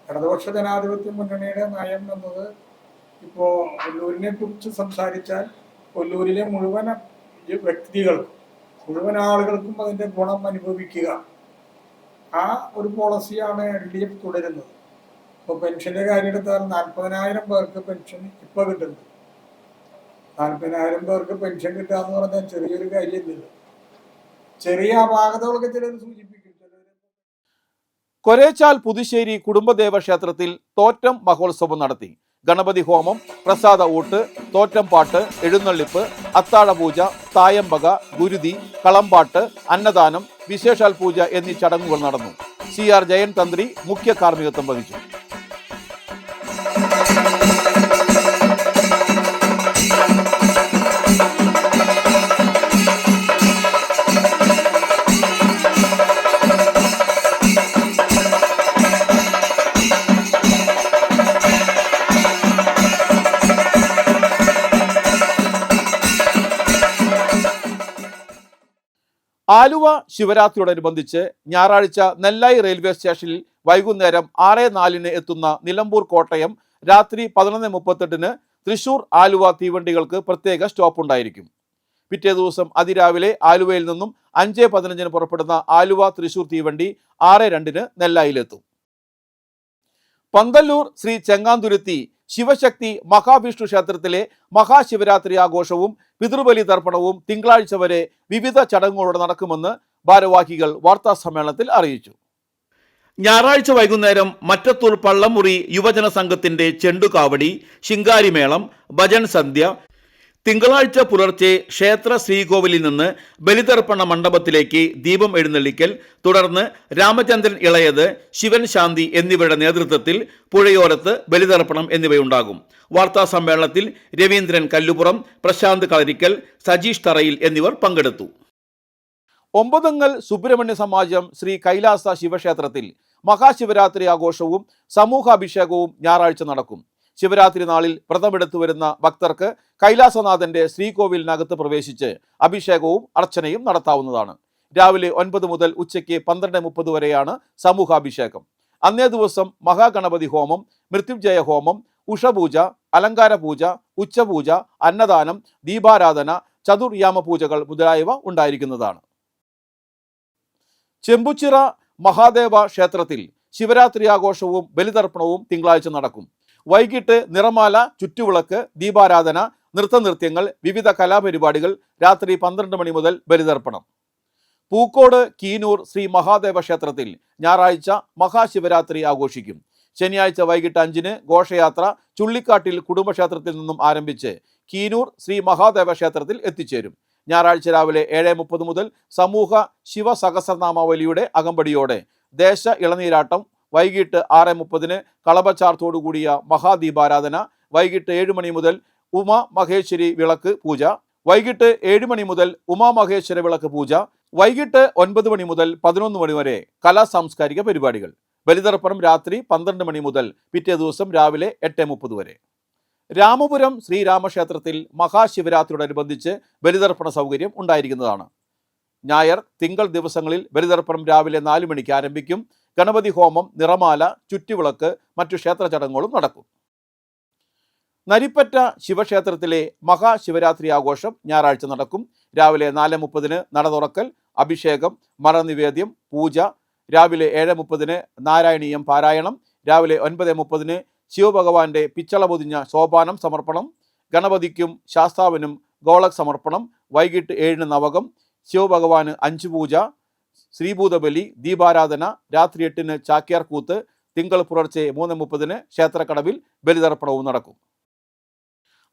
ഇടതുപക്ഷ ജനാധിപത്യ മുന്നണിയുടെ നയം എന്നത് ഇപ്പോൾ ഒല്ലൂരിനെ കുറിച്ച് സംസാരിച്ചാൽ ഒല്ലൂരിലെ മുഴുവൻ വ്യക്തികൾക്കും മുഴുവൻ ആളുകൾക്കും അതിൻ്റെ ഗുണം അനുഭവിക്കുക, ആ ഒരു പോളിസിയാണ് LDF തുടരുന്നത്. ഇപ്പോൾ പെൻഷൻ്റെ കാര്യം എടുത്താൽ 40,000 പേർക്ക് പെൻഷൻ ഇപ്പോൾ കിട്ടുന്നു. 40,000 പേർക്ക് പെൻഷൻ കിട്ടുക എന്ന് പറഞ്ഞാൽ ചെറിയൊരു കാര്യമില്ലല്ലോ. ചെറിയ അപാകതകളൊക്കെ ചിലർ സൂചിപ്പിക്കും. കൊരേച്ചാൽ പുതുശ്ശേരി കുടുംബദേവ ക്ഷേത്രത്തിൽ തോറ്റം മഹോത്സവം നടത്തി. ഗണപതി ഹോമം, പ്രസാദ ഊട്ട്, തോറ്റം പാട്ട്, എഴുന്നള്ളിപ്പ്, അത്താഴപൂജ, തായമ്പക, ഗുരുതി, കളമ്പാട്ട്, അന്നദാനം, വിശേഷാൽ പൂജ എന്നീ ചടങ്ങുകൾ നടന്നു. CR ജയൻ തന്ത്രി മുഖ്യ കാർമ്മികത്വം വഹിച്ചു. ആലുവ ശിവരാത്രിയോടനുബന്ധിച്ച് ഞായറാഴ്ച നെല്ലായി റെയിൽവേ സ്റ്റേഷനിൽ വൈകുന്നേരം 6:04 എത്തുന്ന നിലമ്പൂർ കോട്ടയം രാത്രി 11:38 തൃശൂർ ആലുവ തീവണ്ടികൾക്ക് പ്രത്യേക സ്റ്റോപ്പ് ഉണ്ടായിരിക്കും. പിറ്റേ ദിവസം അതിരാവിലെ ആലുവയിൽ നിന്നും 5:15 പുറപ്പെടുന്ന ആലുവ തൃശൂർ തീവണ്ടി 6:02 നെല്ലായിലെത്തും. പന്തല്ലൂർ ശ്രീ ചെങ്ങാന്തുരുത്തി ശിവശക്തി മഹാവിഷ്ണു ക്ഷേത്രത്തിലെ മഹാശിവരാത്രി ആഘോഷവും പിതൃബലി തർപ്പണവും തിങ്കളാഴ്ച വരെ വിവിധ ചടങ്ങുകളോടെ നടക്കുമെന്ന് ഭാരവാഹികൾ വാർത്താസമ്മേളനത്തിൽ അറിയിച്ചു. ഞായറാഴ്ച വൈകുന്നേരം മറ്റത്തൂർ പള്ളമുറി യുവജന സംഘത്തിന്റെ ചെണ്ടുകാവടി, ശിങ്കാരിമേളം, ഭജൻ സന്ധ്യ. തിങ്കളാഴ്ച പുലർച്ചെ ക്ഷേത്ര ശ്രീകോവിലിൽ നിന്ന് ബലിതർപ്പണ മണ്ഡപത്തിലേക്ക് ദീപം എഴുന്നള്ളിക്കൽ, തുടർന്ന് രാമചന്ദ്രൻ ഇളയത്, ശിവൻ ശാന്തി എന്നിവരുടെ നേതൃത്വത്തിൽ പുഴയോരത്ത് ബലിതർപ്പണം എന്നിവയുണ്ടാകും. വാർത്താ സമ്മേളനത്തിൽ രവീന്ദ്രൻ കല്ലുപുറം, പ്രശാന്ത് കളരിക്കൽ, സജീഷ് തറയിൽ എന്നിവർ പങ്കെടുത്തു. ഒമ്പതങ്ങൽ സുബ്രഹ്മണ്യ സമാജം ശ്രീ കൈലാസ ശിവക്ഷേത്രത്തിൽ മഹാശിവരാത്രി ആഘോഷവും സമൂഹാഭിഷേകവും ഞായറാഴ്ച നടക്കും. ശിവരാത്രി നാളിൽ വ്രതമെടുത്തു വരുന്ന ഭക്തർക്ക് കൈലാസനാഥന്റെ ശ്രീകോവിലിനകത്ത് പ്രവേശിച്ച് അഭിഷേകവും അർച്ചനയും നടത്താവുന്നതാണ്. രാവിലെ 9 മുതൽ ഉച്ചയ്ക്ക് 12:30 വരെയാണ് സമൂഹാഭിഷേകം. അന്നേ ദിവസം മഹാഗണപതി ഹോമം, മൃത്യുഞ്ജയ ഹോമം, ഉഷപൂജ, അലങ്കാര പൂജ, ഉച്ചപൂജ, അന്നദാനം, ദീപാരാധന, ചതുർയാമ പൂജകൾ മുതലായവ ഉണ്ടായിരിക്കുന്നതാണ്. ചെമ്പുച്ചിറ മഹാദേവ ക്ഷേത്രത്തിൽ ശിവരാത്രി ആഘോഷവും ബലിതർപ്പണവും തിങ്കളാഴ്ച നടക്കും. വൈകിട്ട് നിറമാല, ചുറ്റുവിളക്ക്, ദീപാരാധന, നൃത്തനൃത്യങ്ങൾ, വിവിധ കലാപരിപാടികൾ. രാത്രി 12 മണി മുതൽ ബലിതർപ്പണം. പൂക്കോട് കീനൂർ ശ്രീ മഹാദേവ ക്ഷേത്രത്തിൽ ഞായറാഴ്ച മഹാശിവരാത്രി ആഘോഷിക്കും. ശനിയാഴ്ച വൈകിട്ട് 5-ന് ഘോഷയാത്ര ചുള്ളിക്കാട്ടിൽ കുടുംബക്ഷേത്രത്തിൽ നിന്നും ആരംഭിച്ച് കീനൂർ ശ്രീ മഹാദേവ ക്ഷേത്രത്തിൽ എത്തിച്ചേരും. ഞായറാഴ്ച രാവിലെ 7:30 മുതൽ സമൂഹ ശിവസഹസ്രനാമാവലിയുടെ അകമ്പടിയോടെ ദേശ ഇളനീരാട്ടം, വൈകിട്ട് 6:30-ന് കളഭച്ചാർത്തോടുകൂടിയ മഹാദീപാരാധന, വൈകിട്ട് 7 മണി മുതൽ ഉമാമഹേശ്വരി വിളക്ക് പൂജ, വൈകിട്ട് 7 മണി മുതൽ ഉമാമഹേശ്വര വിളക്ക് പൂജ, വൈകിട്ട് 9 മണി മുതൽ 11 മണി വരെ കലാസാംസ്കാരിക പരിപാടികൾ. ബലിതർപ്പണം രാത്രി 12 മണി മുതൽ പിറ്റേ ദിവസം രാവിലെ 8:30 വരെ. രാമപുരം ശ്രീരാമക്ഷേത്രത്തിൽ മഹാശിവരാത്രിയോടനുബന്ധിച്ച് ബലിതർപ്പണ സൗകര്യം ഉണ്ടായിരിക്കുന്നതാണ്. ഞായർ, തിങ്കൾ ദിവസങ്ങളിൽ ബലിതർപ്പണം രാവിലെ 4 മണിക്ക് ആരംഭിക്കും. ഗണപതി ഹോമം, നിറമാല, ചുറ്റുവിളക്ക്, മറ്റു ക്ഷേത്ര ചടങ്ങുകളും നടക്കും. നരിപ്പറ്റ ശിവക്ഷേത്രത്തിലെ മഹാശിവരാത്രി ആഘോഷം ഞായറാഴ്ച നടക്കും. രാവിലെ 4:30-ന് നട തുറക്കൽ, അഭിഷേകം, മറനിവേദ്യം, പൂജ. രാവിലെ 7:30-ന് നാരായണീയം പാരായണം. രാവിലെ 9:30-ന് ശിവഭഗവാന്റെ പിച്ചള പൊതിഞ്ഞ സോപാനം സമർപ്പണം. ഗണപതിക്കും ശാസ്താവിനും ഗോളക് സമർപ്പണം. വൈകിട്ട് 7-ന് നവകം, ശിവഭഗവാന് 5 പൂജ, ശ്രീഭൂതബലി, ദീപാരാധന, രാത്രി 8-ന് ചാക്യാർ കൂത്ത്, തിങ്കൾ പുലർച്ചെ 3:30-ന് ക്ഷേത്രക്കടവിൽ ബലിതർപ്പണവും നടക്കും.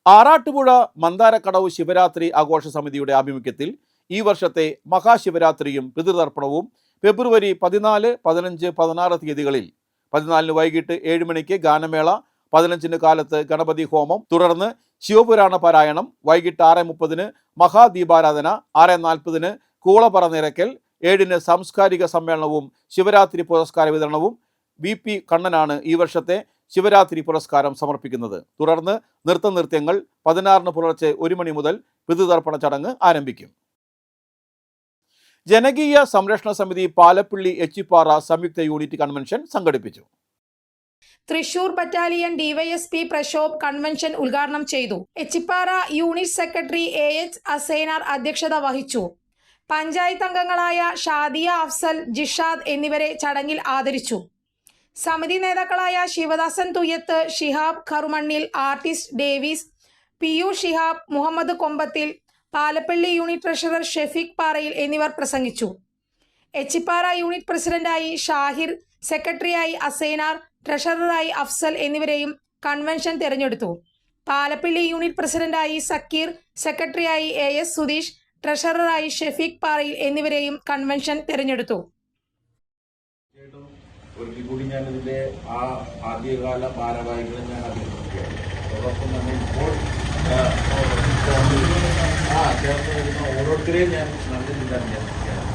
ആറാട്ടുപുഴ മന്ദാരക്കടവ് ശിവരാത്രി ആഘോഷ സമിതിയുടെ ആഭിമുഖ്യത്തിൽ ഈ വർഷത്തെ മഹാശിവരാത്രിയും പിതൃതർപ്പണവും ഫെബ്രുവരി 14, 15, 16 തീയതികളിൽ 14-ന് വൈകിട്ട് 7 മണിക്ക് ഗാനമേള, 15-ന് കാലത്ത് ഗണപതി ഹോമം, തുടർന്ന് ശിവപുരാണ പാരായണം, വൈകിട്ട് 6:30-ന് മഹാദീപാരാധന, 6:40-ന് കൂളപ്പറ നിരക്കൽ, 7-ന് സാംസ്കാരിക സമ്മേളനവും ശിവരാത്രി പുരസ്കാര വിതരണവും. VP കണ്ണനാണ് ഈ വർഷത്തെ ശിവരാത്രി പുരസ്കാരം സമർപ്പിക്കുന്നത്. തുടർന്ന് നൃത്തങ്ങൾ 16-ന് പുലർച്ചെ 1 മണി മുതൽ പിതൃതർപ്പണ ചടങ്ങ് ആരംഭിക്കും. ജനകീയ സംരക്ഷണ സമിതി പാലപ്പിള്ളി എച്ചിപ്പാറ സംയുക്ത യൂണിറ്റ് കൺവെൻഷൻ സംഘടിപ്പിച്ചു. Thrissur battalion DYSP Prakshobh convention ഉദ്ഘാടനം ചെയ്തു. Echippara unit secretary AH Asainar അധ്യക്ഷത വഹിച്ചു. പഞ്ചായത്ത് അംഗങ്ങളായ ഷാദിയ അഫ്സൽ, ജിഷാദ് എന്നിവരെ ചടങ്ങിൽ ആദരിച്ചു. സമിതി നേതാക്കളായ Sivadasan Thuyyath, Shihab Karumannil, artist Davis, PU Shihab, Muhammad Kombathil, Palappilly unit treasurer Shefeeq Parayil എന്നിവർ പ്രസംഗിച്ചു. എച്ചിപ്പാറ യൂണിറ്റ് പ്രസിഡന്റായി ഷാഹിർ, സെക്രട്ടറിയായി അസൈനാർ, ട്രഷററായി അഫ്സൽ എന്നിവരെയും കൺവെൻഷൻ തിരഞ്ഞെടുത്തു. പാലപ്പള്ളി യൂണിറ്റ് പ്രസിഡന്റായി സക്കീർ, സെക്രട്ടറിയായി AS സുധീഷ്, ട്രഷററായി ഷെഫീഖ് പാറയിൽ എന്നിവരെയും കൺവെൻഷൻ തിരഞ്ഞെടുത്തു. ഒരിക്കൽ കൂടി ഞാനിതിൻ്റെ ആദ്യകാല ഭാരവാഹികളെ ഞാൻ അഭിനന്ദിക്കുകയാണ്. അതോടൊപ്പം തന്നെ ഇപ്പോൾ ചേർന്ന് വരുന്ന ഓരോരുത്തരെയും ഞാൻ നന്ദി അന്വേഷിക്കുകയാണ്.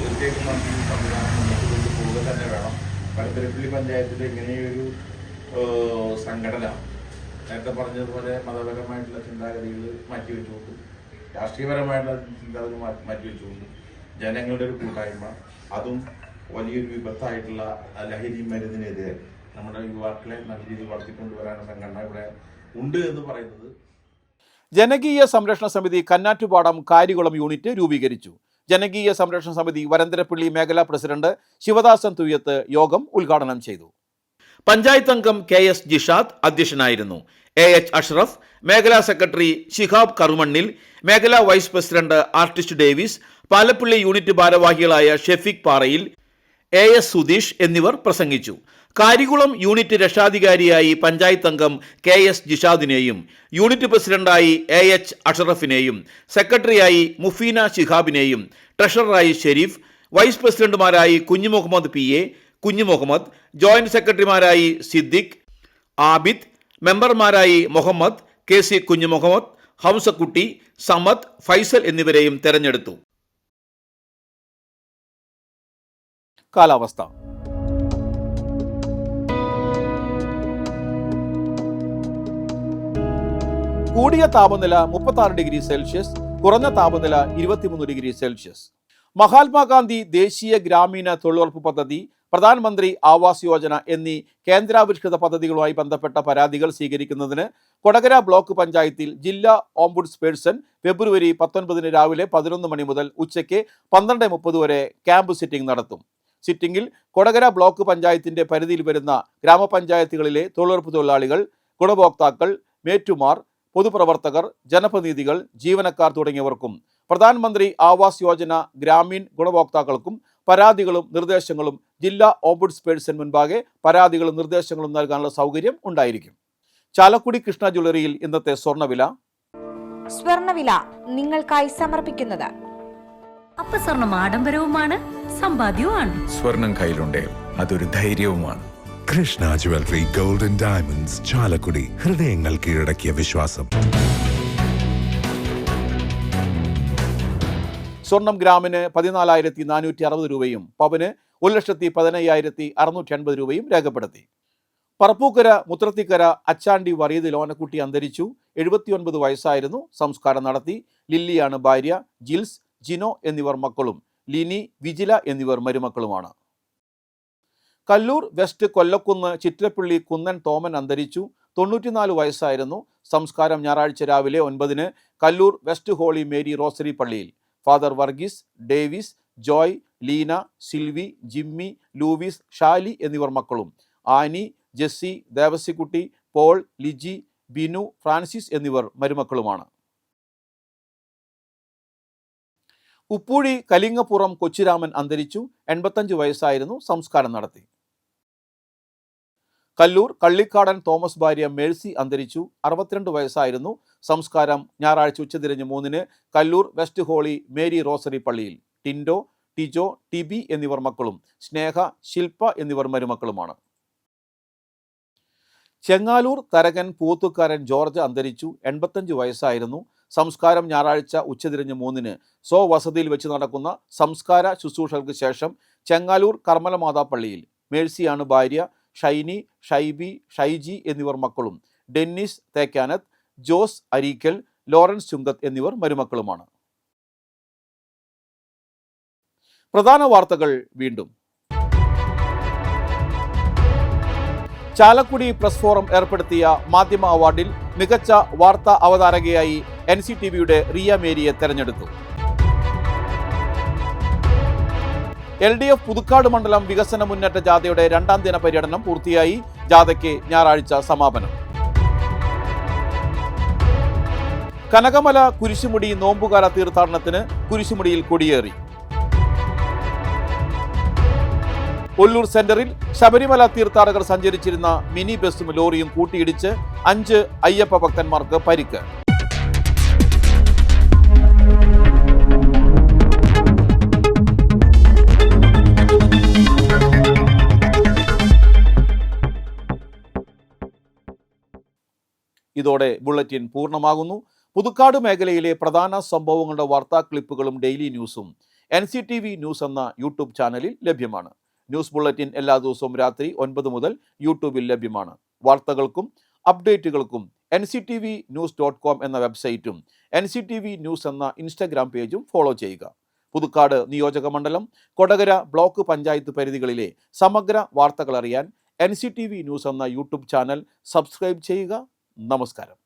തീർച്ചയായിട്ടും നമുക്ക് ഈ സംവിധാനം മുന്നോട്ട് കൊണ്ടുപോവുക തന്നെ വേണം. പരപ്പരപ്പള്ളി പഞ്ചായത്തിൽ ഇങ്ങനെയൊരു സംഘടന നേരത്തെ പറഞ്ഞതുപോലെ മതപരമായിട്ടുള്ള ചിന്താഗതികൾ മാറ്റിവെച്ചുകൊണ്ട്, രാഷ്ട്രീയപരമായിട്ടുള്ള ചിന്താഗതി മാറ്റിവെച്ചുകൊണ്ട് ജനങ്ങളുടെ ഒരു കൂട്ടായ്മ, അതും വലിയൊരു വിപത്തായിട്ടുള്ള ലഹരി മരുന്നിനെതിരെ നമ്മുടെ യുവാക്കളെ നല്ല രീതിയിൽ വളർത്തിക്കൊണ്ടുവരാനുള്ള സംഘടന ഇവിടെ ഉണ്ട് എന്ന് പറയുന്നത്. ജനകീയ സംരക്ഷണ സമിതി കന്നാറ്റുപാടം കാരികുളം യൂണിറ്റ് രൂപീകരിച്ചു. ജനകീയ സംരക്ഷണ സമിതി വരന്തരപ്പള്ളി മേഖലാ പ്രസിഡന്റ് ശിവദാസൻ തുയ്യത്ത് യോഗം ഉദ്ഘാടനം ചെയ്തു. പഞ്ചായത്ത് അംഗം KS ജിഷാദ് അധ്യക്ഷനായിരുന്നു. AH അഷ്റഫ്, മേഖലാ സെക്രട്ടറി ഷിഹാബ് കറുമണ്ണിൽ, മേഖലാ vice president artist Davis, Palappally unit ഭാരവാഹികളായ ഷെഫീഖ് പാറയിൽ, AS സുധീഷ് എന്നിവർ പ്രസംഗിച്ചു. കാരികുളം യൂണിറ്റ് രക്ഷാധികാരിയായി പഞ്ചായത്ത് അംഗം KS ജിഷാദിനെയും, യൂണിറ്റ് പ്രസിഡന്റായി AH അഷറഫിനെയും, സെക്രട്ടറിയായി മുഫീന ശിഹാബിനെയും, ട്രഷററായി ഷെരീഫ്, വൈസ് പ്രസിഡന്റുമാരായി കുഞ്ഞുമുഹമ്മദ് PA, കുഞ്ഞുമുഹമ്മദ്, ജോയിന്റ് സെക്രട്ടറിമാരായി സിദ്ദിഖ്, ആബിദ്, മെമ്പർമാരായി മുഹമ്മദ്, KC കുഞ്ഞുമുഹമ്മദ്, ഹംസക്കുട്ടി, സമദ്, ഫൈസൽ എന്നിവരെയും തെരഞ്ഞെടുത്തു. കാലാവസ്ഥ. കൂടിയ താപനില 36 ഡിഗ്രി സെൽഷ്യസ്, കുറഞ്ഞ താപനില 23 ഡിഗ്രി സെൽഷ്യസ്. മഹാത്മാഗാന്ധി ദേശീയ ഗ്രാമീണ തൊഴിലുറപ്പ് പദ്ധതി, പ്രധാനമന്ത്രി ആവാസ് യോജന എന്നീ കേന്ദ്രാവിഷ്കൃത പദ്ധതികളുമായി ബന്ധപ്പെട്ട പരാതികൾ സ്വീകരിക്കുന്നതിന് കൊടകര ബ്ലോക്ക് പഞ്ചായത്തിൽ ജില്ലാ ഓംബുഡ്സ്പേഴ്സൺ ഫെബ്രുവരി 19 രാവിലെ 11 മണി മുതൽ ഉച്ചയ്ക്ക് 12:30 വരെ ക്യാമ്പ് സിറ്റിംഗ് നടത്തും. സിറ്റിംഗിൽ കൊടകര ബ്ലോക്ക് പഞ്ചായത്തിന്റെ പരിധിയിൽ വരുന്ന ഗ്രാമപഞ്ചായത്തുകളിലെ തൊഴിലുറപ്പ് തൊഴിലാളികൾ, ഗുണഭോക്താക്കൾ, മേറ്റുമാർ, പൊതുപ്രവർത്തകർ, ജനപ്രതിനിധികൾ, ജീവനക്കാർ തുടങ്ങിയവർക്കും പ്രധാനമന്ത്രി ആവാസ് യോജന ഗ്രാമീൺ ഗുണഭോക്താക്കൾക്കും പരാതികളും നിർദ്ദേശങ്ങളും ജില്ലാ ഓംബുഡ്സ്പേഴ്സൺ മുൻപാകെ പരാതികളും നിർദ്ദേശങ്ങളും നൽകാനുള്ള സൗകര്യം ഉണ്ടായിരിക്കും. ചാലക്കുടി കൃഷ്ണ ജ്വല്ലറിയിൽ ഇന്നത്തെ സ്വർണ്ണവില നിങ്ങൾക്കായി സമർപ്പിക്കുന്നത് അപ്പസ്വർണം ആഡംബരവുമാണ്, സമ്പാദ്യവുമാണ്. സ്വർണം കയ്യിലുണ്ടേ അതൊരു ധൈര്യവുമാണ്. Krishna jewellery gold and diamonds, Chalakudy. ഹൃദയങ്ങൾ കീഴടക്കിയ വിശ്വാസം. സ്വർണം ഗ്രാമിന് 14,460 രൂപയും പവന് 1,15,650 രൂപയും രേഖപ്പെടുത്തി. പറപ്പൂക്കര മുത്രത്തിക്കര അച്ചാണ്ടി വറീദ് ലോനക്കുട്ടി അന്തരിച്ചു. 79 വയസ്സായിരുന്നു. സംസ്കാരം നടത്തി. ലില്ലിയാണ് ഭാര്യ. ജിൽസ്, ജിനോ എന്നിവർ മക്കളും, ലിനി, വിജില എന്നിവർ മരുമക്കളുമാണ്. കല്ലൂർ വെസ്റ്റ് കൊല്ലക്കുന്ന് ചിത്രപ്പള്ളി കുന്നൻ തോമൻ അന്തരിച്ചു. 94 വയസ്സായിരുന്നു. സംസ്കാരം ഞായറാഴ്ച രാവിലെ 9-ന് Kallur west Holy Mary Rosary പള്ളിയിൽ. ഫാദർ വർഗീസ്, ഡേവിസ്, ജോയ്, ലീന, സിൽവി, ജിമ്മി, ലൂവിസ്, ഷാലി എന്നിവർ മക്കളും, ആനി, ജെസ്സി, ദേവസിക്കുട്ടി, പോൾ, ലിജി, ബിനു, ഫ്രാൻസിസ് എന്നിവർ മരുമക്കളുമാണ്. ഉപ്പൂഴി കലിങ്ങപ്പുറം കൊച്ചുരാമൻ അന്തരിച്ചു. 85 വയസ്സായിരുന്നു. സംസ്കാരം നടത്തി. കല്ലൂർ കള്ളിക്കാടൻ തോമസ് ഭാര്യ മേഴ്സി അന്തരിച്ചു. 62 വയസ്സായിരുന്നു. സംസ്കാരം ഞായറാഴ്ച ഉച്ചതിരിഞ്ഞ് 3-ന് Kallur west Holy Mary Rosary പള്ളിയിൽ. ടിൻഡോ, ടിജോ, ടിബി എന്നിവർ മക്കളും സ്നേഹ, ശില്പ എന്നിവർ മരുമക്കളുമാണ്. ചെങ്ങാലൂർ തരകൻ പൂത്തുക്കാരൻ ജോർജ് അന്തരിച്ചു. 85 വയസ്സായിരുന്നു. സംസ്കാരം ഞായറാഴ്ച ഉച്ചതിരിഞ്ഞ് 3-ന് സ്വവസതിയിൽ വെച്ച് നടക്കുന്ന സംസ്കാര ശുശ്രൂഷകൾക്ക് ശേഷം ചെങ്ങാലൂർ കർമ്മലമാതാ പള്ളിയിൽ. മേഴ്സിയാണ് ഭാര്യ. ഷൈനി, ഷൈബി, ഷൈജി എന്നിവർ മക്കളും. ഡെന്നിസ് തേക്കാനത്ത്, ജോസ് അരീക്കൽ, ലോറൻസ് ചുങ്കത്ത് എന്നിവർ മരുമക്കളുമാണ്. പ്രധാന വാർത്തകൾ വീണ്ടും. ചാലക്കുടി പ്രസ് ഫോറം ഏർപ്പെടുത്തിയ മാധ്യമ അവാർഡിൽ മികച്ച വാർത്താ അവതാരകയായി NCTVയുടെ റിയ മേരിയെ തെരഞ്ഞെടുത്തു. LDF പുതുക്കാട് മണ്ഡലം വികസന മുന്നേറ്റ ജാഥയുടെ 2ാം ദിന പര്യടനം പൂർത്തിയായി. ജാഥയ്ക്ക് ഞായറാഴ്ച സമാപനം. കനകമല കുരിശുമുടി നോമ്പുകാല തീർത്ഥാടനത്തിന് കുരിശുമുടിയിൽ കൊടിയേറി. ഒല്ലൂർ സെന്ററിൽ ശബരിമല തീർത്ഥാടകർ സഞ്ചരിച്ചിരുന്ന മിനി ബസും ലോറിയും കൂട്ടിയിടിച്ച് 5 അയ്യപ്പ ഭക്തന്മാർക്ക് പരിക്ക്. ഇതോടെ ബുള്ളറ്റിൻ പൂർണ്ണമാകുന്നു. പുതുക്കാട് മേഖലയിലെ പ്രധാന സംഭവങ്ങളുടെ വാർത്താ ക്ലിപ്പുകളും ഡെയിലി ന്യൂസും NCTV ന്യൂസ് എന്ന യൂട്യൂബ് ചാനലിൽ ലഭ്യമാണ്. ന്യൂസ് ബുള്ളറ്റിൻ എല്ലാ ദിവസവും രാത്രി 9 മുതൽ യൂട്യൂബിൽ ലഭ്യമാണ്. വാർത്തകൾക്കും അപ്ഡേറ്റുകൾക്കും nctvnews.com എന്ന വെബ്സൈറ്റും NCTV ന്യൂസ് എന്ന ഇൻസ്റ്റഗ്രാം പേജും ഫോളോ ചെയ്യുക. പുതുക്കാട് നിയോജക മണ്ഡലം, കൊടകര ബ്ലോക്ക് പഞ്ചായത്ത് പരിധികളിലെ സമഗ്ര വാർത്തകൾ അറിയാൻ NCTV ന്യൂസ് എന്ന യൂട്യൂബ് ചാനൽ സബ്സ്ക്രൈബ് ചെയ്യുക. നമസ്കാരം.